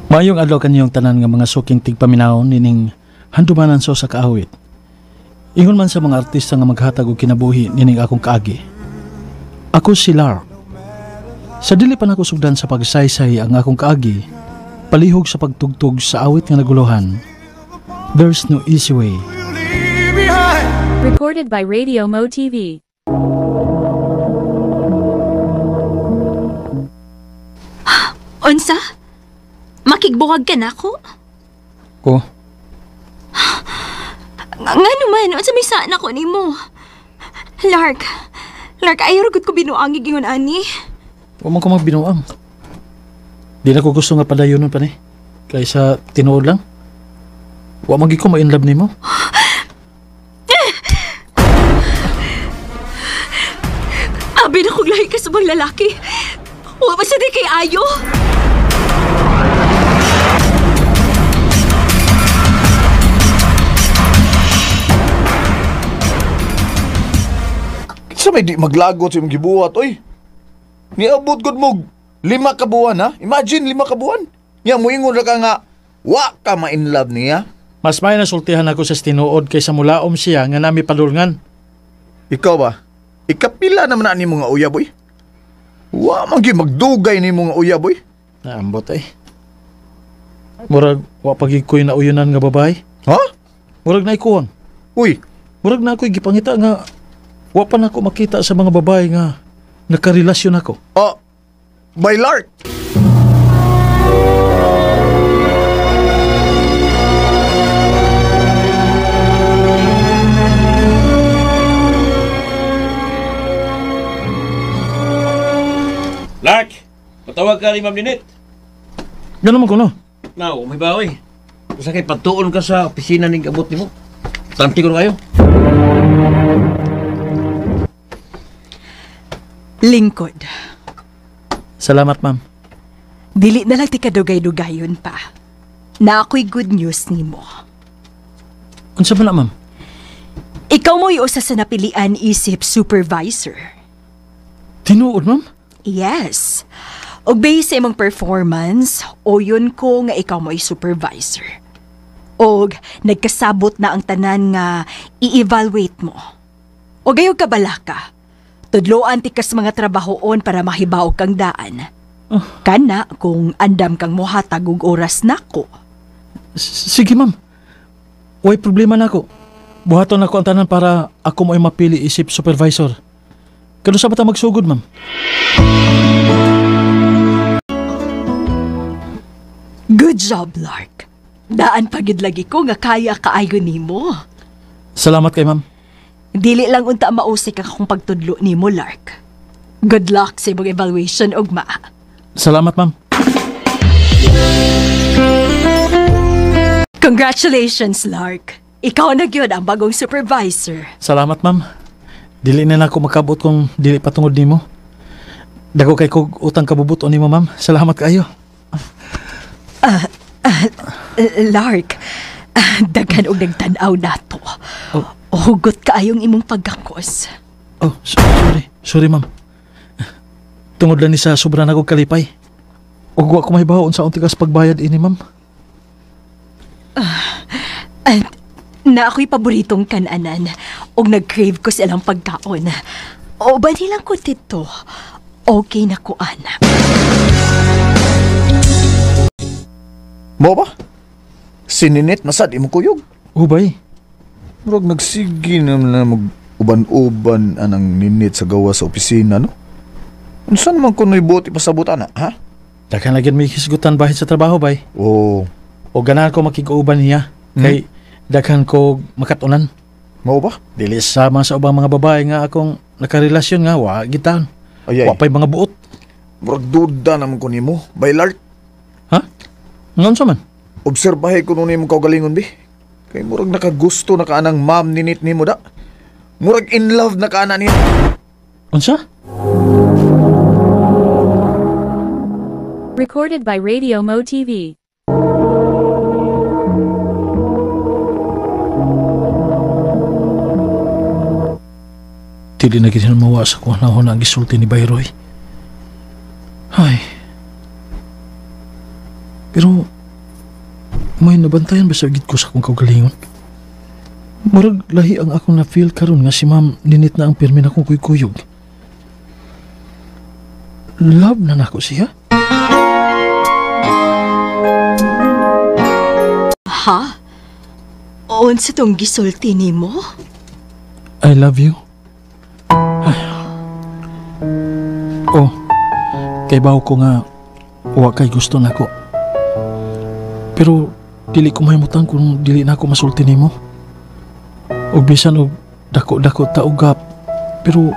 Mayong adlaw kanyong tanan nga mga suking tigpaminawon nining handumanan so sa kaawit. Ingon man sa mga artista nga maghatag og kinabuhi nining akong kaagi. Ako si Lar. Sa dili pa nako sugdan sa pagsaysay ang akong kaagi, palihog sa pagtugtog sa awit nga naguluhan. There's no easy way. Recorded by Radio Mo TV. Unsa? Makigbuwag ka na ko? Ko? Nga naman, unsa may saan ako ni mo? Lark, ayaw ragod ko binuangig ingon ani. Huwag man ko magbinuang. Di na ko gusto nga padayonon pa ni. Kaysa tinuod lang. Huwag magi ko ma-inlove ni mo. Abi na kong lahi ka sa mga lalaki. Huwag pa sa di kay Ayo. Sa may di maglagot sa imong gibuhat, oy. Niabot gud mo 5 ka buwan, ha? Imagine 5 ka buwan. Nya moingon ra ka nga wa ka ma-in love niya. Mas may nasultihan ako sa tinuod kaysa mulaom siya nga nami padulngan. Ikaw ba? Ikapila naman na ni mga uyab, boy. Wa man gyud magdugay ni mga uyab, boy. Naambot ay. Murag wa pagikoy na uyunan nga babae. Ha? Murag na ikuwang. Uy, Murag na ako'y gipangita nga wa pa na ako makita sa mga babae nga nakarelasyon ako. by Lark. Lark! Patawag ka ni Ma'am Ninit. Ganun mo ko no? Now, may bawi. Basta kay patuon ka sa opisina ng abot ni mo. Tanti ko na kayo. Lingkod. Salamat, ma'am. Dili na lang ti kadugay-dugayon pa. Na ako'y good news nimo. Unsa ba na, ma'am? Ikaw mo'y usa sa napilian isip supervisor. Tinuod, ma'am? Yes. Og base sa imong performance, o yun ko nga ikaw mo'y supervisor. Og nagkasabot na ang tanan nga i-evaluate mo. O gayog kabala ka. Tudloan ti kas mga trabahoon para mahibaw kang daan. Kana kung andam kang mohatag og oras nako. Sige, ma'am. Way problema na ako. Buhaton ako ang tanan para ako mo'y mapili isip supervisor. Kano sa bata magsugod, ma'am? Good job, Lark. Daan pagid lagi ko nga kaya kaayo nimo. Salamat kay ma'am. Dili lang unta mausik akong pagtudlo nimo, Lark. Good luck sa imong evaluation, ugma. Salamat, ma'am. Congratulations, Lark. Ikaw na gyud ang bagong supervisor. Salamat, ma'am. Dili na ako makabot kung dili patungod nimo. Dago kay kog utang kabubuton nimo, ma'am. Salamat kayo. Lark, daghan og nagtan-aw nato. Oh. Hugot kaayong imong paggakos. Oh, sorry. Sorry, ma'am. Tungod lang ni sa sobra na kong kalipay. Huwag wa ko mahibaon sa untikas pagbayad ini, ma'am. Na ako'y paboritong kananan og nag-crave ko silang pagkaon. O ba nilang ko dito? Okay na ko, anak. Mo ba? Sininit masad imo kuyog. Ubay. Murag nagsigi naman na mag-uban-uban anang ninit sa gawa sa opisina, no? Unsa naman kung buti pasabot ana, ha? Dakan lagyan may hisgutan bahit sa trabaho, bay. Oo. O ganahan ko makikauban niya. Kay daghan ko makatunan. Mo ba? Dili sama sa ubang mga babae nga akong nakarelasyon nga, wa gitan. Ayay. Wa pa'y mga buot. Murag duda naman ko nimo. By Lark, Ha? Ngon sa man? obserbahe ko nun imong kaugalingon, bi. Kay murag nakagusto na kaanang ma'am ninit nimo da. Murag in love na kaana niya. Unsa? Recorded by Radio Mo TV. Dili na gid mawa sa kung ano ang gisulti ni Bayroy. Ay. Pero, may nabantayan ba sa gid ko sa akong kaugalingon? Murag lahi ang akong na-feel karon nga si ma'am ninit na ang pirmi na akong kuykuyog. Love na nako siya? Ha? Unsa tong gisulti nimo? I love you. Ay. Oh, kay bawo ko nga wa kay gusto nako. Pero dili ko mahimutan kung dili na ako masulti nimo. Og bisan og dako-dako ta ugap, pero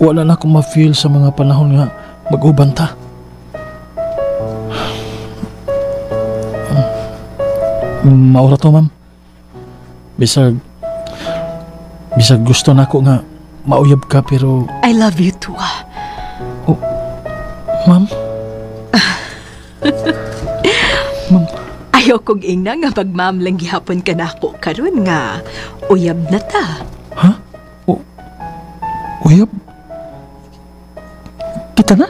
wala na akong ma-feel sa mga panahon nga mag-uban ta. Maura to, ma'am. Bisag gusto na ako nga mauyab ka, pero I love you too. ma'am, Ayaw kong ingna nga pag-ma'am lang gihapon ka na ako karon nga uyab na ta. ha? Uyab? Kita na?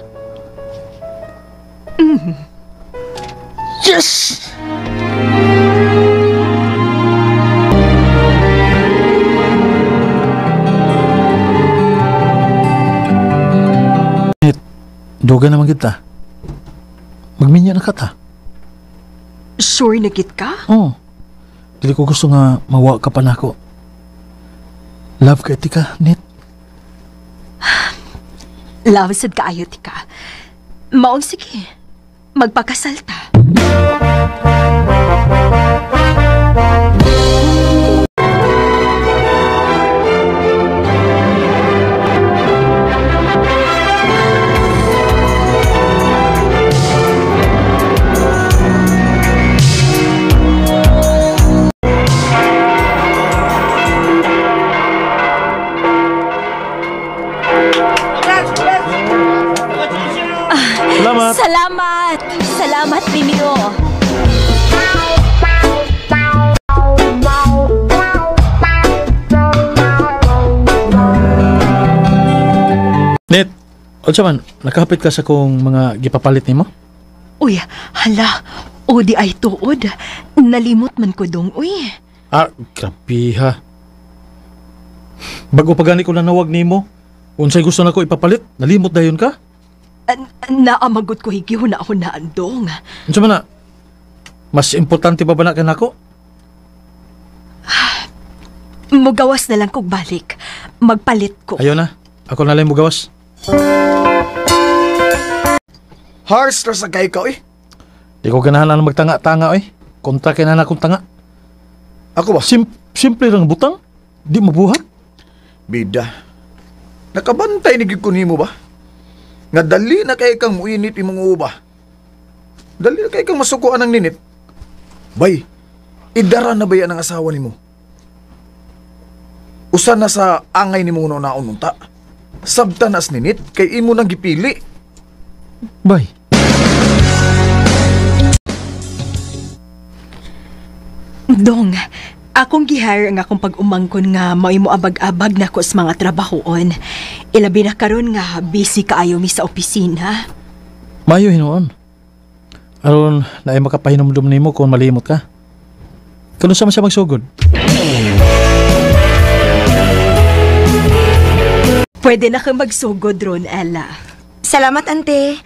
Yes! Duga naman kita. Magminya na ka ta. Sure na git ka? Oo. Dili ko gusto nga mawa ka pa nako. Love ka tika, Nit. Love sad kaayo ti ka. Maong sige. Magpakasal ta. Salamat! Salamat! Salamat ninyo. Nit, unsa man, nakahapit ka sa kong mga gipapalit nimo? Uy, hala. O di ay tuod. Nalimot man ko dong, uy. Ah, grabe ha. Bago pa gani ko nanawag nimo, unsay gusto na ko ipapalit, nalimot dayon ka? Naamagot ko higihon na ako na andong. Unsa man na? Mas importante ba ba na kanako? Mugawas na lang kog balik. Magpalit ko. Ayaw na. Ako na lang mo gawas. Harsh ra sa kay ka, eh. Di ko ganahan na magtanga-tanga oy. Kontra kay na akong tanga. Ako ba? Simple lang butang. Di mabuhat. Bida. Nakabantay ni gid ko nimo ba? Nga dali na kay kang muinit imong uba. Dali na kay kang masukuan ng ninit. Bay, idara na ba yan ang asawa nimo? Usa na sa angay nimo naon unta. Sabtan as ninit kay imo nang gipili. Bay. Dong, akong gihire nga akong pag-umangkon nga may moabag-abag na ko sa mga trabahoon. Ilabi na karon nga busy kaayo mi sa opisina. Mayo hinuon. Aron na ay makapahinom-dum nimo kung malimot ka. Kano sa siya magsugod? Pwede na kang magsugod ron, Ella. Salamat, ante.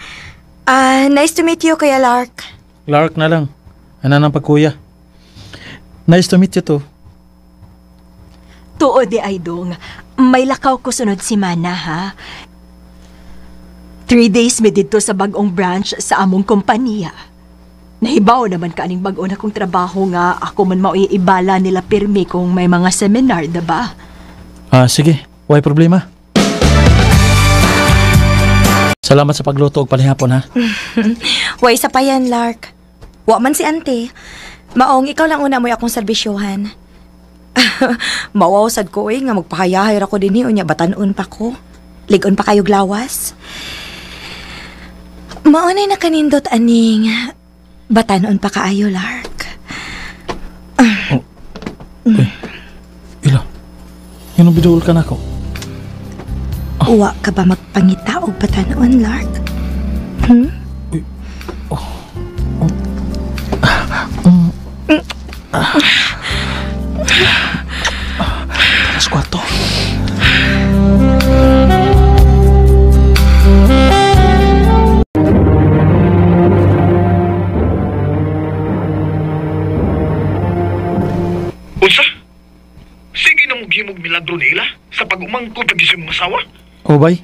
Nice to meet you, Kuya Lark. Clark na lang. Ano nang pagkuya? Nice to meet you too. Tuo di ay dong. May lakaw ko sunod si Mana, ha? 3 days mi dito sa bagong branch sa among kompanya. Nahibaw naman ka aning bag-o na kong trabaho nga ako man mauiibala nila pirmi kung may mga seminar, diba? Ah, sige. Why problema? Salamat sa pagluto og panihapon ha. Way sa pa yan, Lark. Wa man si ante. Maong, ikaw lang una mo akong serbisyohan. Mawawsad ko nga magpahayahay ra ko dinhi unya batanon pa ko. Ligon pa kayo glawas. Maunay na kanindot aning batanon pa kaayo, Lark. Ila. Yun ang biduol ka na ko. Uwa ka ba magpangita o batanon, Lark? Tara sa kwarto. Unsa? Sige na mong milagro nila sa pag-umangkot pag isang mga asawa. O bay,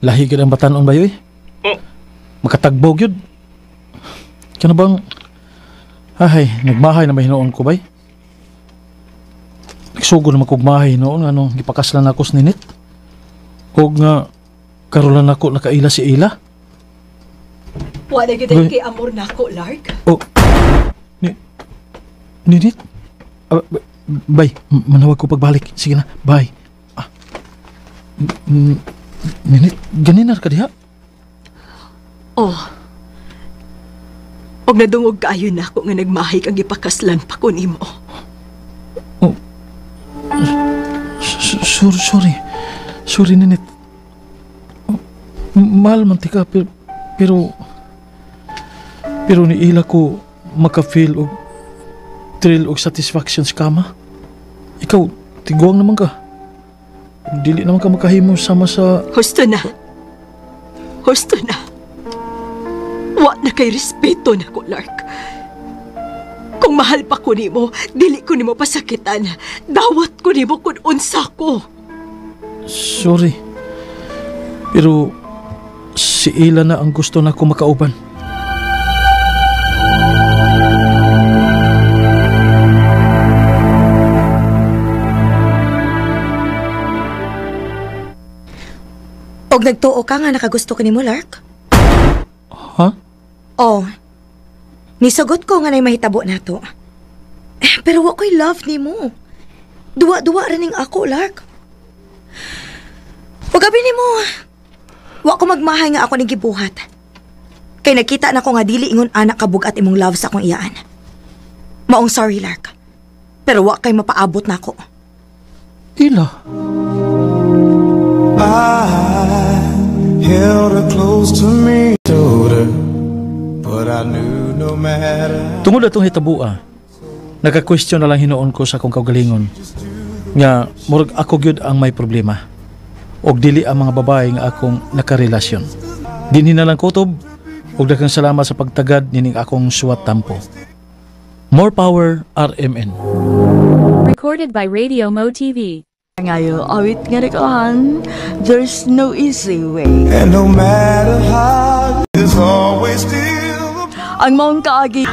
lahi ka ng batanon ba yoy? O, Makatagbog yun. Kaya bang, nagmahay na may hinoon ko bay? Nagsugo naman kong mahay noon, gipakaslan ako sa ninit. O nga, karolan ako nakaila si Ila. Wala kita Uy. kay amor na ako, Lark. O, ninit? Bay, manawag ko pagbalik. Sige na, bye. Ninit, ganinar ka diha? Oh. Og nadungog kaayo na ako nga nagmahay kang ipakaslan pa ko nimo. Sorry. Sorry, Ninit. Mahal man tika, pero ni ila ko maka-feel og thrill og satisfaction sa kama. Ikaw, tiguang naman ka. Dili naman ka makahimo sama sa... Husto na. Wa na kay respeto na ko, Lark. Kung mahal pa ko nimo, dili ko nimo pasakitan. Dawat ko nimo kung unsa ko. Sorry. Pero si Ila na ang gusto na ko makauban. Og nagtuo ka nga nakagusto ka nimo, Lark? Ha? Oh, nisugot ko nga na'y mahitabo na to. Pero wa ko'y love nimo. Duwa-duwa rin ako, Lark. Pagabi nimo, wa ko magmahay nga ako ni gibuhat. Kay nakita na ko nga dili ingon anak kabugat imong love sa akong iyaan. Maong sorry, Lark. Pero wa kay mapaabot na ako. Ila? Held her close to me, told her, but I knew no matter. Tungod atong hitabua, naka-question na lang hinoon ko sa akong kaugalingon. Nga, murag ako gyud ang may problema. Og dili ang mga babae nga akong nakarelasyon. Dinhi na lang kutob, og daghang salamat sa pagtagad nining akong suwat tampo. More power, RMN. Recorded by Radio Mo TV. Ngayon, awit nga rekahan, there's no easy way. And no matter how, there's always still Ang maong kaagi